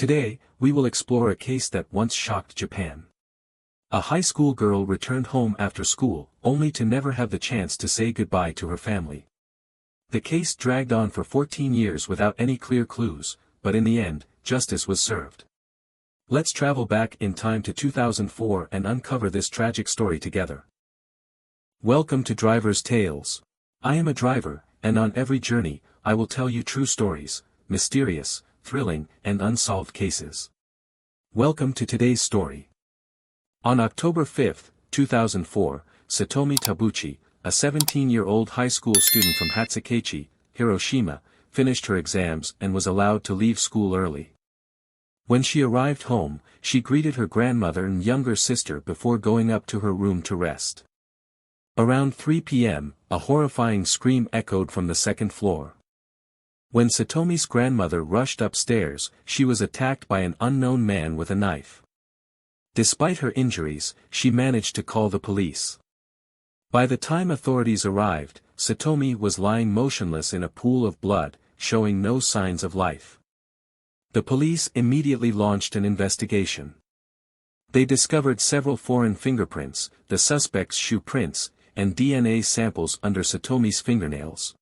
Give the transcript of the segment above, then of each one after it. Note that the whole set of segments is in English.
Today, we will explore a case that once shocked Japan. A high school girl returned home after school, only to never have the chance to say goodbye to her family. The case dragged on for 14 years without any clear clues, but in the end, justice was served. Let's travel back in time to 2004 and uncover this tragic story together. Welcome to Driver's Tales. I am a driver, and on every journey, I will tell you true stories, mysterious, thrilling, and unsolved cases. Welcome to today's story. On October 5, 2004, Satomi Tabuchi, a 17-year-old high school student from Hatsukeichi, Hiroshima, finished her exams and was allowed to leave school early. When she arrived home, she greeted her grandmother and younger sister before going up to her room to rest. Around 3 p.m., a horrifying scream echoed from the second floor. When Satomi's grandmother rushed upstairs, she was attacked by an unknown man with a knife. Despite her injuries, she managed to call the police. By the time authorities arrived, Satomi was lying motionless in a pool of blood, showing no signs of life. The police immediately launched an investigation. They discovered several foreign fingerprints, the suspect's shoe prints, and DNA samples under Satomi's fingernails.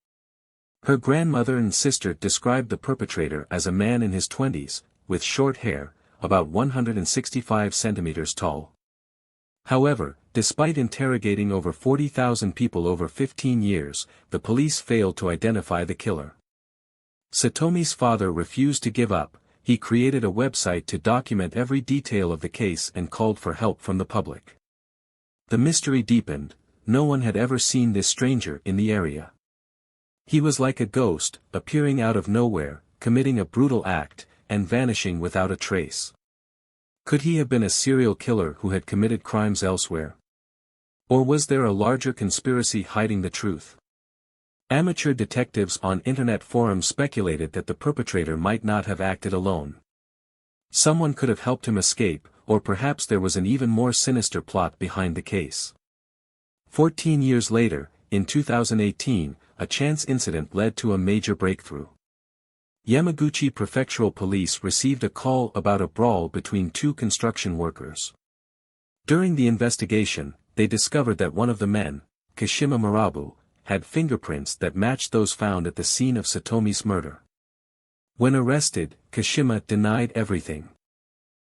Her grandmother and sister described the perpetrator as a man in his 20s, with short hair, about 165 centimeters tall. However, despite interrogating over 40,000 people over 15 years, the police failed to identify the killer. Satomi's father refused to give up. He created a website to document every detail of the case and called for help from the public. The mystery deepened. No one had ever seen this stranger in the area. He was like a ghost, appearing out of nowhere, committing a brutal act, and vanishing without a trace. Could he have been a serial killer who had committed crimes elsewhere? Or was there a larger conspiracy hiding the truth? Amateur detectives on internet forums speculated that the perpetrator might not have acted alone. Someone could have helped him escape, or perhaps there was an even more sinister plot behind the case. 14 years later, in 2018, a chance incident led to a major breakthrough. Yamaguchi Prefectural Police received a call about a brawl between two construction workers. During the investigation, they discovered that one of the men, Kashima Murabu, had fingerprints that matched those found at the scene of Satomi's murder. When arrested, Kashima denied everything.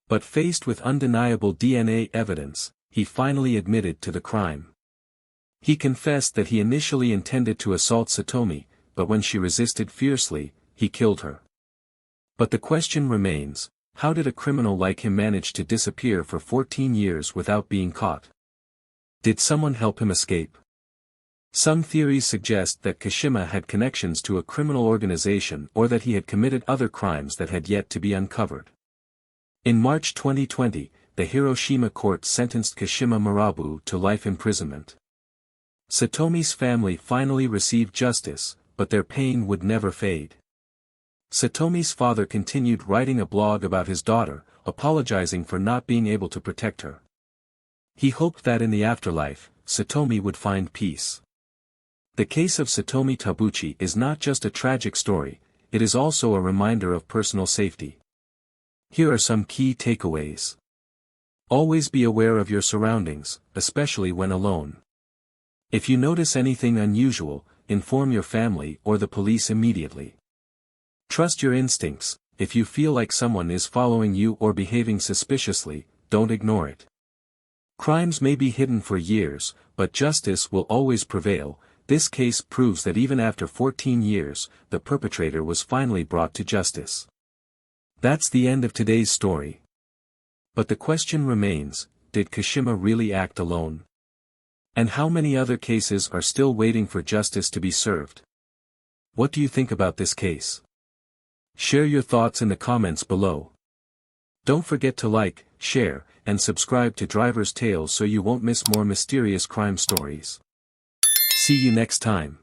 But faced with undeniable DNA evidence, he finally admitted to the crime. He confessed that he initially intended to assault Satomi, but when she resisted fiercely, he killed her. But the question remains, how did a criminal like him manage to disappear for 14 years without being caught? Did someone help him escape? Some theories suggest that Kashima had connections to a criminal organization or that he had committed other crimes that had yet to be uncovered. In March 2020, the Hiroshima court sentenced Kashima Murabu to life imprisonment. Satomi's family finally received justice, but their pain would never fade. Satomi's father continued writing a blog about his daughter, apologizing for not being able to protect her. He hoped that in the afterlife, Satomi would find peace. The case of Satomi Tabuchi is not just a tragic story, it is also a reminder of personal safety. Here are some key takeaways. Always be aware of your surroundings, especially when alone. If you notice anything unusual, inform your family or the police immediately. Trust your instincts. If you feel like someone is following you or behaving suspiciously, don't ignore it. Crimes may be hidden for years, but justice will always prevail. This case proves that even after 14 years, the perpetrator was finally brought to justice. That's the end of today's story. But the question remains, did Kashima really act alone? And how many other cases are still waiting for justice to be served? What do you think about this case? Share your thoughts in the comments below. Don't forget to like, share, and subscribe to Driver's Tales so you won't miss more mysterious crime stories. See you next time.